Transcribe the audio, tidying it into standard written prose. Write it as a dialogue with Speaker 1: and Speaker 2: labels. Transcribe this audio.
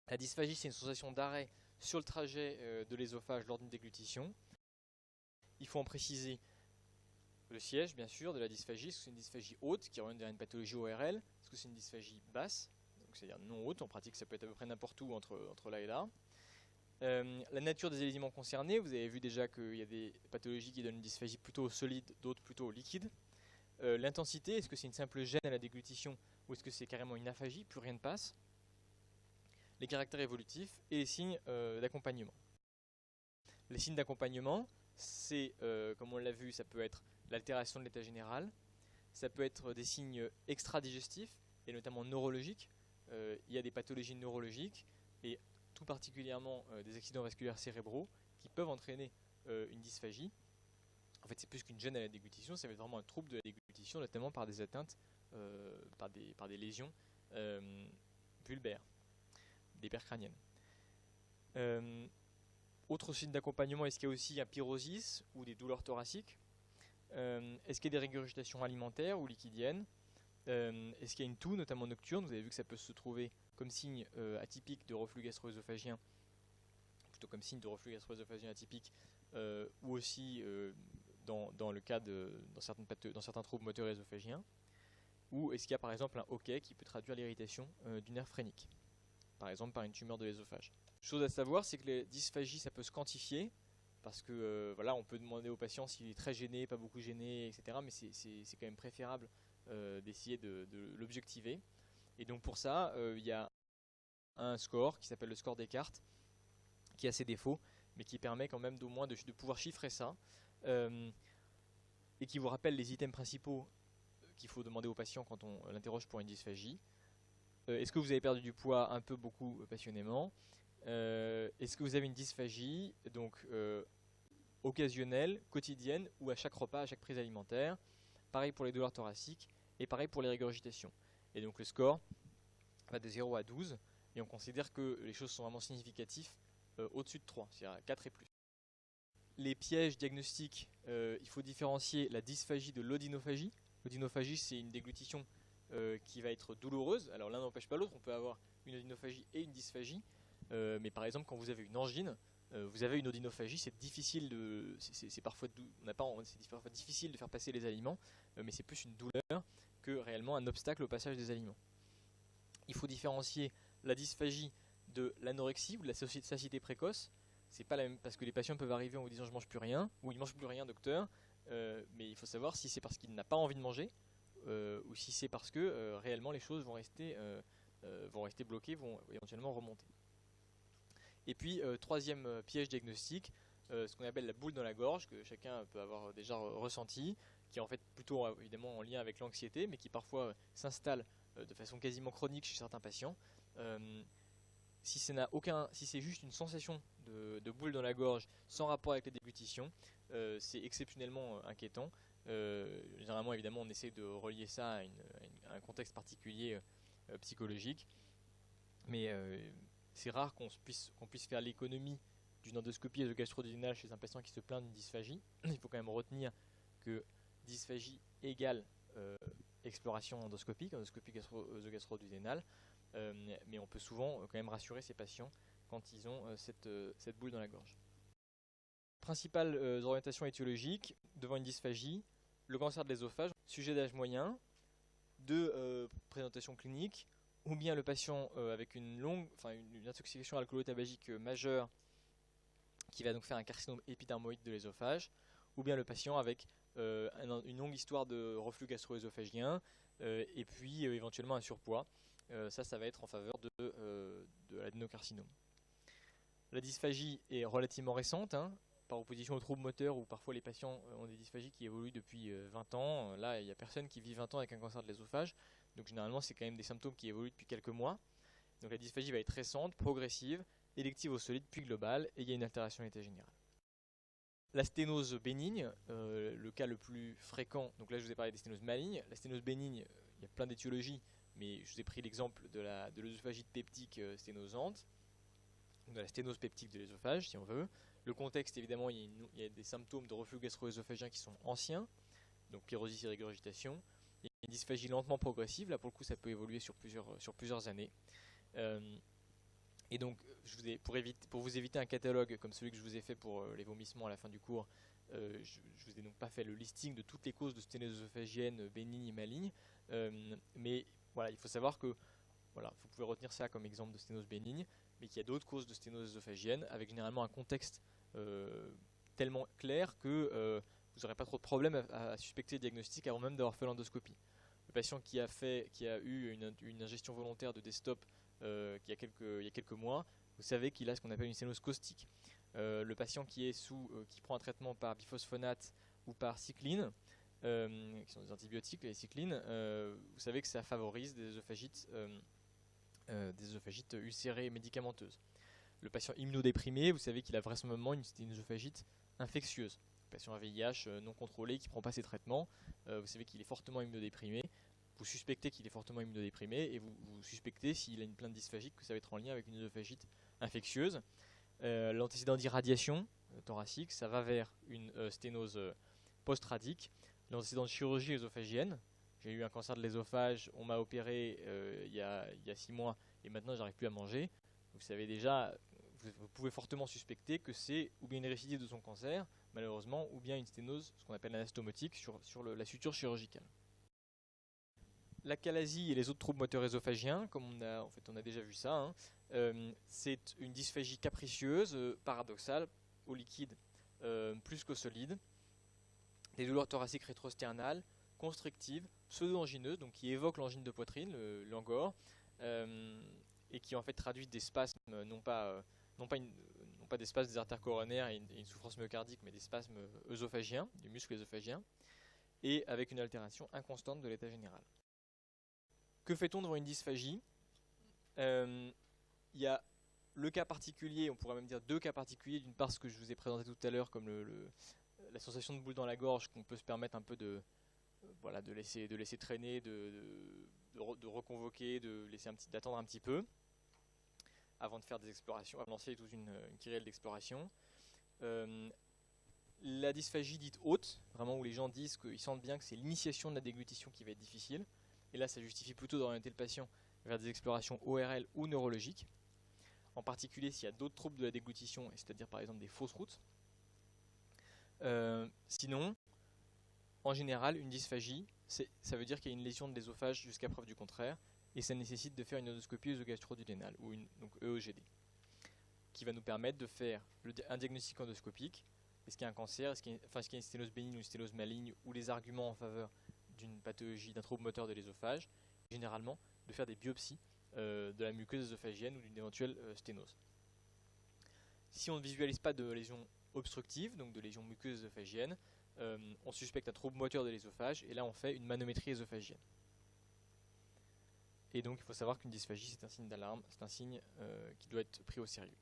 Speaker 1: La dysphagie, c'est une sensation d'arrêt sur le trajet de l'œsophage lors d'une déglutition. Il faut en préciser le siège, bien sûr, de la dysphagie. Est-ce que c'est une dysphagie haute, qui oriente vers une pathologie ORL? Est-ce que c'est une dysphagie basse, c'est-à-dire non haute? En pratique, ça peut être à peu près n'importe où entre là et là. La nature des aliments concernés, vous avez vu déjà qu'il y a des pathologies qui donnent une dysphagie plutôt solide, d'autres plutôt liquide. L'intensité, est-ce que c'est une simple gêne à la déglutition ou est-ce que c'est carrément une aphagie, plus rien ne passe? Les caractères évolutifs et les signes d'accompagnement. Les signes d'accompagnement, c'est, comme on l'a vu, ça peut être l'altération de l'état général, ça peut être des signes extra-digestifs et notamment neurologiques. Il y a des pathologies neurologiques et tout particulièrement des accidents vasculaires cérébraux qui peuvent entraîner une dysphagie. En fait, c'est plus qu'une gêne à la déglutition, ça va être vraiment un trouble de la déglutition, notamment par des atteintes, par des lésions vulvaires, des paires crâniennes. Autre signe d'accompagnement, est-ce qu'il y a aussi un pyrosis ou des douleurs thoraciques? Est-ce qu'il y a des régurgitations alimentaires ou liquidiennes? Est-ce qu'il y a une toux, notamment nocturne? Vous avez vu que ça peut se trouver comme signe atypique de reflux gastro-œsophagien, plutôt comme signe de reflux gastro-œsophagien atypique, ou aussi dans le cas dans certains troubles moteurs ésophagiens. Ou est-ce qu'il y a par exemple un hoquet qui peut traduire l'irritation du nerf phrénique, par exemple par une tumeur de l'œsophage. Chose à savoir, c'est que les dysphagies, ça peut se quantifier, parce que voilà, on peut demander au patient s'il est très gêné, pas beaucoup gêné, etc. Mais c'est quand même préférable d'essayer de l'objectiver. Et donc pour ça, il y a un score qui s'appelle le score Descartes, qui a ses défauts, mais qui permet quand même d'au moins de pouvoir chiffrer ça, et qui vous rappelle les items principaux qu'il faut demander au patient quand on l'interroge pour une dysphagie. Est-ce que vous avez perdu du poids? Un peu, beaucoup, passionnément. Est-ce que vous avez une dysphagie donc occasionnelle, quotidienne ou à chaque repas, à chaque prise alimentaire? Pareil pour les douleurs thoraciques et pareil pour les régurgitations. Et donc le score va de 0 à 12 et on considère que les choses sont vraiment significatives au-dessus de 3, c'est-à-dire 4 et plus. Les pièges diagnostiques, il faut différencier la dysphagie de l'odynophagie. L'odynophagie, c'est une déglutition qui va être douloureuse. Alors l'un n'empêche pas l'autre, on peut avoir une odynophagie et une dysphagie. Mais par exemple, quand vous avez une angine, vous avez une odynophagie, c'est difficile c'est parfois difficile de faire passer les aliments, mais c'est plus une douleur que réellement un obstacle au passage des aliments. Il faut différencier la dysphagie de l'anorexie ou de la satiété précoce. C'est pas la même, parce que les patients peuvent arriver en vous disant je mange plus rien, ou ils mangent plus rien, docteur, mais il faut savoir si c'est parce qu'il n'a pas envie de manger, ou si c'est parce que réellement les choses vont rester bloquées, vont éventuellement remonter. Et puis, troisième piège diagnostique, ce qu'on appelle la boule dans la gorge, que chacun peut avoir déjà ressenti, qui est en fait plutôt évidemment en lien avec l'anxiété, mais qui parfois s'installe de façon quasiment chronique chez certains patients. Si c'est juste une sensation de boule dans la gorge sans rapport avec les déglutitions, c'est exceptionnellement inquiétant. Généralement, évidemment, on essaie de relier ça à un contexte particulier psychologique, mais c'est rare qu'on puisse faire l'économie d'une endoscopie œsogastro-duodénale chez un patient qui se plaint d'une dysphagie. Il faut quand même retenir que dysphagie égale exploration endoscopique, endoscopie œsogastro-duodénale, mais on peut souvent quand même rassurer ces patients quand ils ont cette boule dans la gorge. Principales orientations étiologiques devant une dysphagie: le cancer de l'œsophage, sujet d'âge moyen, de présentation clinique, ou bien le patient avec une intoxication alcoolo-tabagique majeure qui va donc faire un carcinome épidermoïde de l'œsophage, ou bien le patient avec une longue histoire de reflux gastro-œsophagien et puis éventuellement un surpoids. Ça va être en faveur de l'adénocarcinome. La dysphagie est relativement récente, par opposition aux troubles moteurs où parfois les patients ont des dysphagies qui évoluent depuis 20 ans. Là, il n'y a personne qui vit 20 ans avec un cancer de l'œsophage. Donc généralement, c'est quand même des symptômes qui évoluent depuis quelques mois. Donc la dysphagie va être récente, progressive, élective au solide, puis globale, et il y a une altération de l'état général. La sténose bénigne, le cas le plus fréquent, donc là je vous ai parlé des sténoses malignes. La sténose bénigne, il y a plein d'étiologies, mais je vous ai pris l'exemple de l'œsophagite peptique sténosante, de la sténose peptique de l'œsophage si on veut. Le contexte, évidemment, il y a des symptômes de reflux gastro-œsophagien qui sont anciens, donc pyrosis et régurgitation. Il y a une dysphagie lentement progressive, là pour le coup ça peut évoluer sur plusieurs années. Et donc, pour vous éviter un catalogue comme celui que je vous ai fait pour les vomissements à la fin du cours, je vous ai donc pas fait le listing de toutes les causes de sténose œsophagienne bénigne et maligne, mais voilà, il faut savoir que voilà, vous pouvez retenir ça comme exemple de sténose bénigne, mais qu'il y a d'autres causes de sténose œsophagienne avec généralement un contexte tellement clair que vous n'aurez pas trop de problème à suspecter le diagnostic avant même d'avoir fait l'endoscopie. Le patient qui a eu une ingestion volontaire de Destop il y a quelques mois, vous savez qu'il a ce qu'on appelle une sténose caustique. Le patient qui prend un traitement par biphosphonate ou par cycline, qui sont des antibiotiques, les cyclines, vous savez que ça favorise des œsophagites ulcérées médicamenteuses. Le patient immunodéprimé, vous savez qu'il a vraisemblablement une œsophagite infectieuse. Le patient à VIH non contrôlé qui ne prend pas ses traitements, vous savez qu'il est fortement immunodéprimé. Vous suspectez qu'il est fortement immunodéprimé et vous suspectez s'il a une plainte dysphagique que ça va être en lien avec une œsophagite infectieuse. L'antécédent d'irradiation thoracique, ça va vers une sténose post-radique. L'antécédent de chirurgie œsophagienne, j'ai eu un cancer de l'œsophage, on m'a opéré il y a 6 mois et maintenant j'arrive plus à manger. Vous savez déjà, vous pouvez fortement suspecter que c'est ou bien une récidive de son cancer, malheureusement, ou bien une sténose, ce qu'on appelle anastomotique, sur la suture chirurgicale. L'achalasie et les autres troubles moteurs ésophagiens, comme on a déjà vu ça, hein, c'est une dysphagie capricieuse, paradoxale, au liquide plus qu'au solide, des douleurs thoraciques rétrosternales, constrictives, pseudo-angineuses, donc qui évoquent l'angine de poitrine, l'angor, et qui en fait traduisent des spasmes, non pas des spasmes des artères coronaires et une souffrance myocardique, mais des spasmes œsophagiens, du muscle œsophagien, et avec une altération inconstante de l'état général. Que fait-on devant une dysphagie? Il y a le cas particulier, on pourrait même dire 2 cas particuliers, d'une part ce que je vous ai présenté tout à l'heure comme la sensation de boule dans la gorge qu'on peut se permettre un peu de laisser traîner, de reconvoquer, d'attendre un petit peu avant de faire des explorations, avant de lancer toute une kyrielle d'exploration. La dysphagie dite haute, vraiment où les gens disent qu'ils sentent bien que c'est l'initiation de la déglutition qui va être difficile. Et là, ça justifie plutôt d'orienter le patient vers des explorations ORL ou neurologiques. En particulier s'il y a d'autres troubles de la déglutition, c'est-à-dire par exemple des fausses routes. Sinon, en général, une dysphagie, ça veut dire qu'il y a une lésion de l'œsophage jusqu'à preuve du contraire, et ça nécessite de faire une endoscopie œsogastro-duodénale, ou donc EEGD, qui va nous permettre de faire un diagnostic endoscopique. Est-ce qu'il y a un cancer, est-ce qu'il y a une sténose bénigne ou une sténose maligne, ou les arguments en faveur d'une pathologie, d'un trouble moteur de l'œsophage, généralement de faire des biopsies de la muqueuse œsophagienne ou d'une éventuelle sténose. Si on ne visualise pas de lésions obstructives, donc de lésions muqueuses œsophagiennes, on suspecte un trouble moteur de l'œsophage et là on fait une manométrie œsophagienne. Et donc il faut savoir qu'une dysphagie c'est un signe d'alarme, c'est un signe qui doit être pris au sérieux.